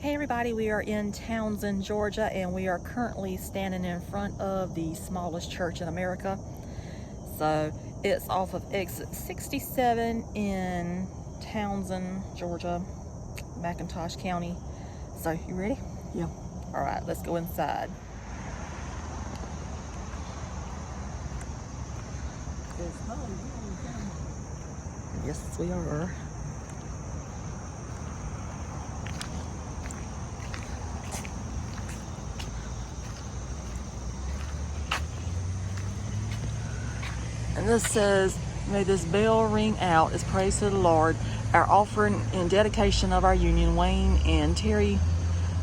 Hey everybody, we are in Townsend, Georgia, and we are currently standing in front of the smallest church in America. So it's off of exit 67 in Townsend, Georgia, McIntosh County. So you ready? Yeah. All right, let's go inside. Yes, we are. And this says, may this bell ring out as praise to the Lord. Our offering in dedication of our union, Wayne and Terry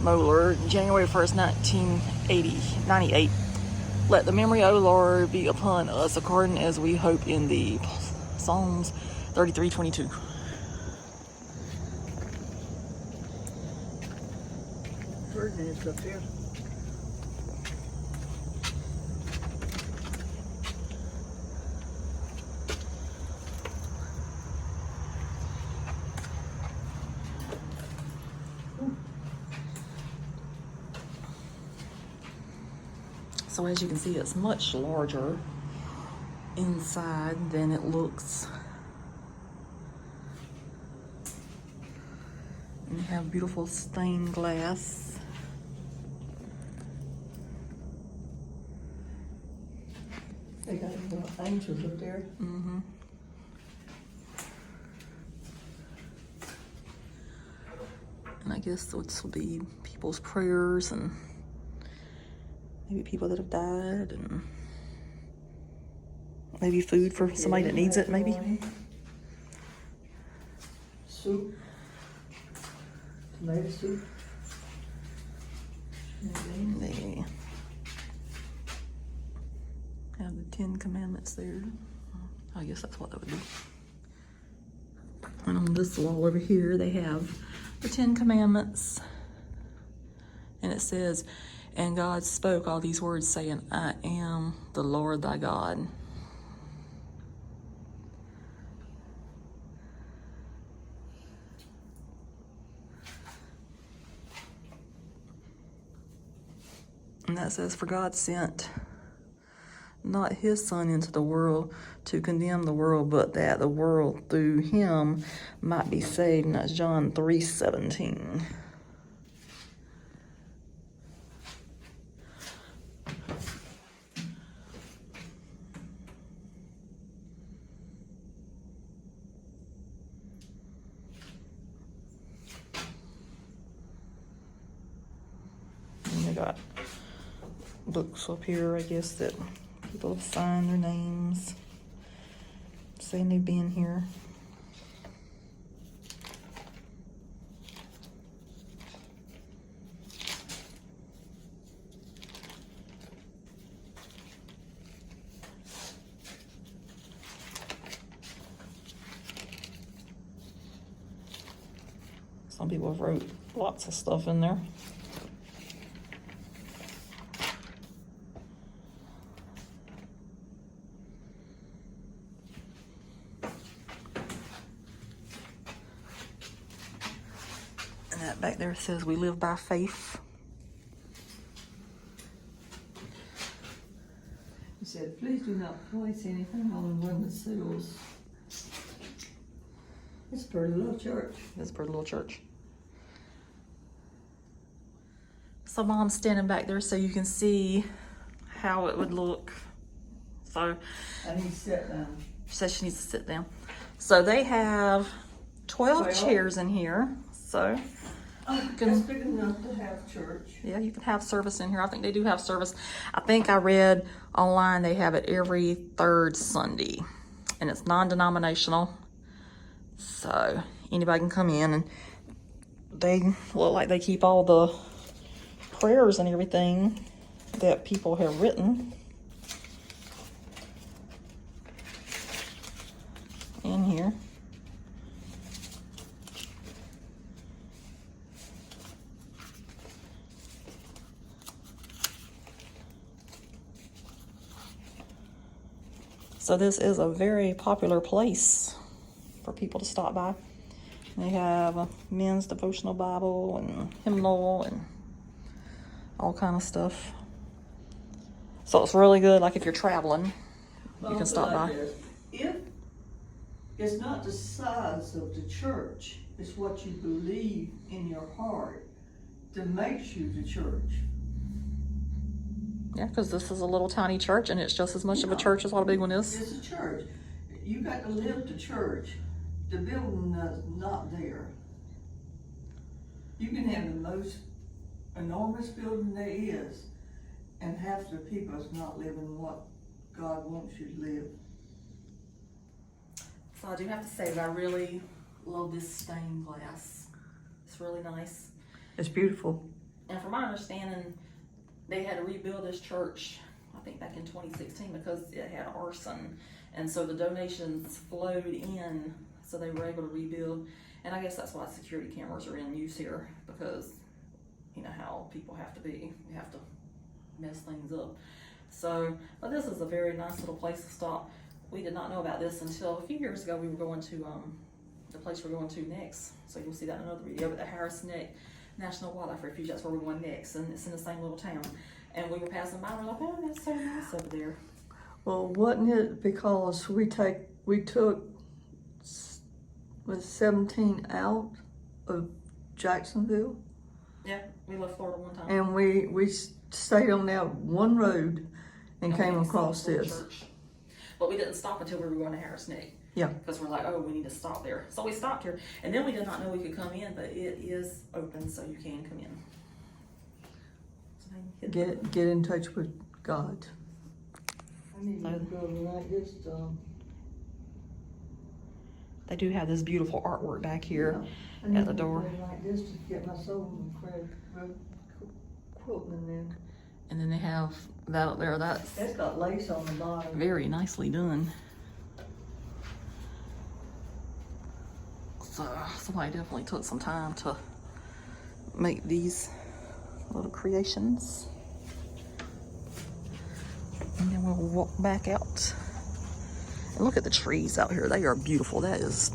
Moeller, January 1st, 1998. Let the memory, O Lord, be upon us according as we hope in thee. Psalms 33:22. Ferdinand's up here. So as you can see, it's much larger inside than it looks. And you have beautiful stained glass. They got angels up there. Mm-hmm. And I guess this will be people's prayers and maybe people that have died, and maybe food for somebody that needs it, maybe. Soup. Tomato soup. They have the 10 Commandments there. I guess that's what that would be. And on this wall over here, they have the 10 Commandments. And it says, and God spoke all these words, saying, I am the Lord thy God. And that says, for God sent not his Son into the world to condemn the world, but that the world through him might be saved. And that's John 3:17. And they got books up here, I guess, that people have signed their names, saying they've been here. Some people have wrote lots of stuff in there. And that back there says we live by faith. He said, please do not place anything on one of the seals. It's a pretty little church. It's a pretty little church. So Mom's standing back there so you can see how it would look. So I need to sit down. she says she needs to sit down. So they have 12 12? chairs in here. So That's big enough to have church. yeah, you can have service in here. I think they do have service. I think I read online they have it every third Sunday. And it's non-denominational. So anybody can come in, and they look like they keep all the prayers and everything that people have written in here. So this is a very popular place for people to stop by. They have a men's devotional Bible and hymnal and all kind of stuff. So it's really good, like if you're traveling, you can stop by. If it's not the size of the church, it's what you believe in your heart that makes you the church. Yeah, because this is a little tiny church, and it's just as much of a church as what a big one is. It's a church. You got to live the church. The building is not there. You can have the most enormous building there is, and half the people is not living what God wants you to live. So I do have to say that I really love this stained glass. It's really nice. It's beautiful. And from my understanding, they had to rebuild this church, I think back in 2016, because it had arson. And so the donations flowed in, so they were able to rebuild. And I guess that's why security cameras are in use here, because you know how people have to be. You have to mess things up. So, but this is a very nice little place to stop. We did not know about this until a few years ago. We were going to the place we're going to next. So you'll see that in another video, but the Harris Neck National Wildlife Refuge, that's where we're going next, and it's in the same little town. And we were passing by and we're like, oh, that's so nice over there. Well, wasn't it because we took was 17 out of Jacksonville? Yeah, we left Florida one time. And we stayed on that one road and came we across saw the this. church. But we didn't stop until we were going to Harris Neck. Yeah. Because we're like, oh, we need to stop there. So we stopped here. And then we did not know we could come in, but it is open, so you can come in. So Get in touch with God. I need to go like this. They do have this beautiful artwork back here at the door. Like this to get my soul quilting in there. And then they have that up there. That's It's got lace on the bottom. very nicely done. So somebody definitely took some time to make these little creations. And then we'll walk back out. And look at the trees out here. They are beautiful. That is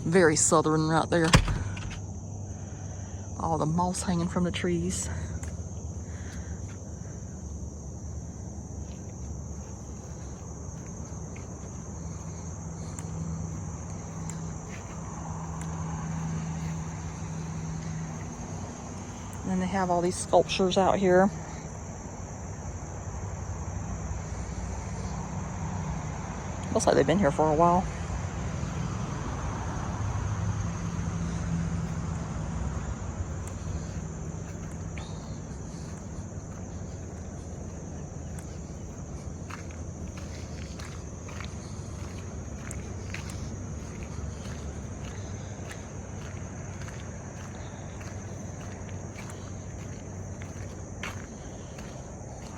very southern right there. All the moss hanging from the trees. And then they have all these sculptures out here. Looks like they've been here for a while.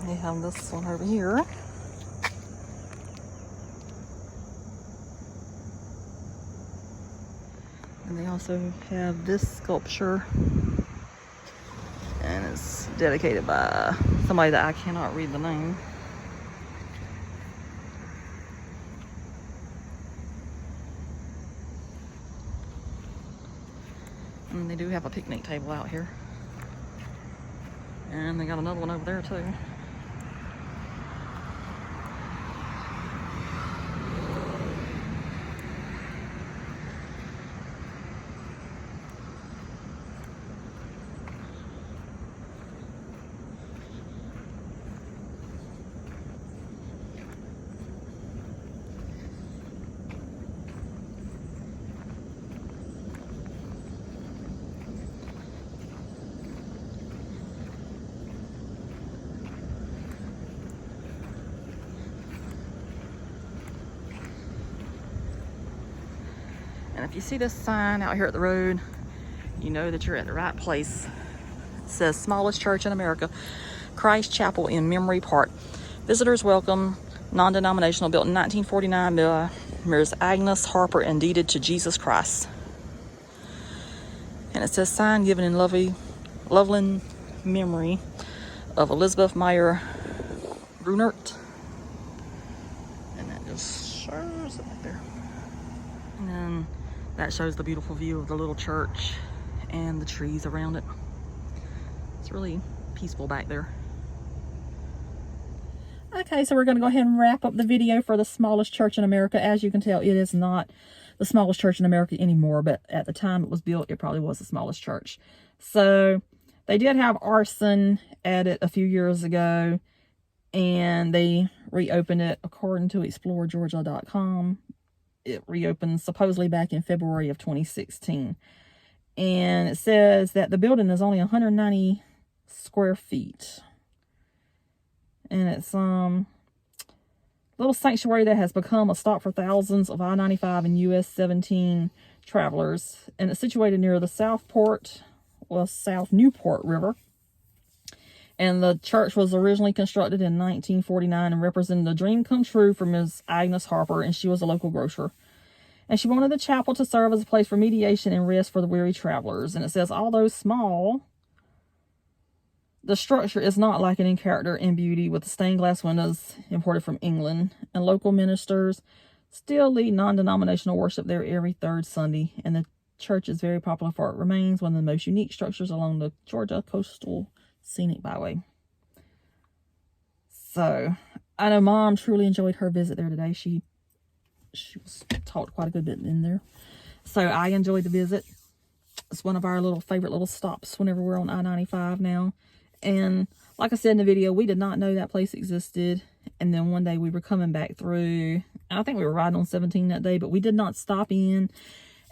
They have this one over here. And they also have this sculpture. And it's dedicated by somebody that I cannot read the name. And they do have a picnic table out here. And they got another one over there too. And if you see this sign out here at the road, you know that you're at the right place. It says smallest church in America, Christ Chapel in Memory Park. Visitors welcome, non-denominational, built in 1949 by Ms. Agnes Harper and deeded to Jesus Christ. And it says sign given in Loveland memory of Elizabeth Meyer Brunert. And that just shows it right there. And then That shows the beautiful view of the little church and the trees around it. It's really peaceful back there. Okay, so we're going to go ahead and wrap up the video for the smallest church in America. As you can tell, it is not the smallest church in America anymore, but at the time it was built, it probably was the smallest church. So they did have arson at it a few years ago, and they reopened it according to exploregeorgia.com. It reopened supposedly back in February of 2016. And it says that the building is only 190 square feet. And it's little sanctuary that has become a stop for thousands of I-95 and US 17 travelers. And it's situated near the South Newport River. And the church was originally constructed in 1949 and represented a dream come true for Ms. Agnes Harper, and she was a local grocer. And she wanted the chapel to serve as a place for mediation and rest for the weary travelers. And it says, although small, the structure is not lacking in character and beauty, with the stained glass windows imported from England. And local ministers still lead non-denominational worship there every third Sunday. And the church is very popular, for it remains one of the most unique structures along the Georgia coastal scenic byway. So I know Mom truly enjoyed her visit there today. She was taught quite a good bit in there. So I enjoyed the visit. It's one of our favorite little stops whenever we're on I-95 now. And like I said in the video, we did not know that place existed. And then one day we were coming back through, and I think we were riding on 17 that day, but we did not stop in.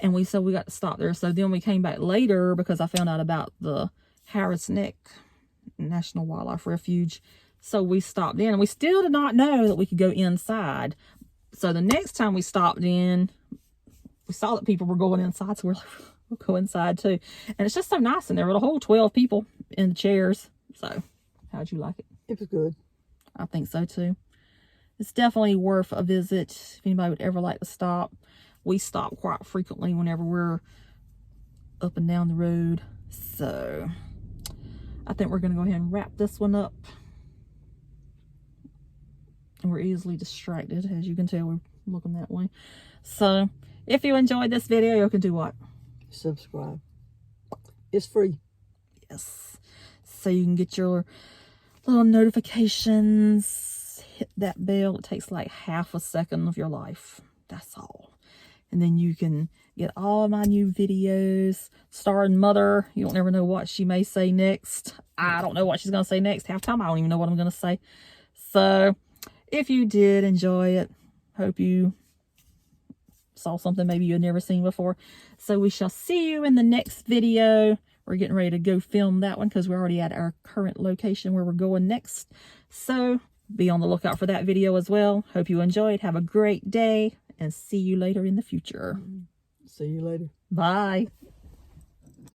And we got to stop there. So then we came back later because I found out about the Harris Neck National Wildlife Refuge. So we stopped in, and we still did not know that we could go inside. So the next time we stopped in, we saw that people were going inside, so we're like, we'll go inside too. And it's just so nice in there with a whole 12 people in the chairs. So how'd you like it? It was good. I think so too. It's definitely worth a visit if anybody would ever like to stop. We stop quite frequently whenever we're up and down the road. So I think we're going to go ahead and wrap this one up. And we're easily distracted. As you can tell, we're looking that way. So if you enjoyed this video, you can do what? Subscribe. It's free. Yes. So you can get your little notifications. Hit that bell. It takes like half a second of your life. That's all. And then you can get all my new videos. Starring Mother. You don't ever know what she may say next. I don't know what she's going to say next. Half the time I don't even know what I'm going to say. So if you did enjoy it, hope you saw something maybe you had never seen before. So we shall see you in the next video. We're getting ready to go film that one because we're already at our current location where we're going next. So be on the lookout for that video as well. Hope you enjoyed. Have a great day and see you later in the future. See you later. Bye.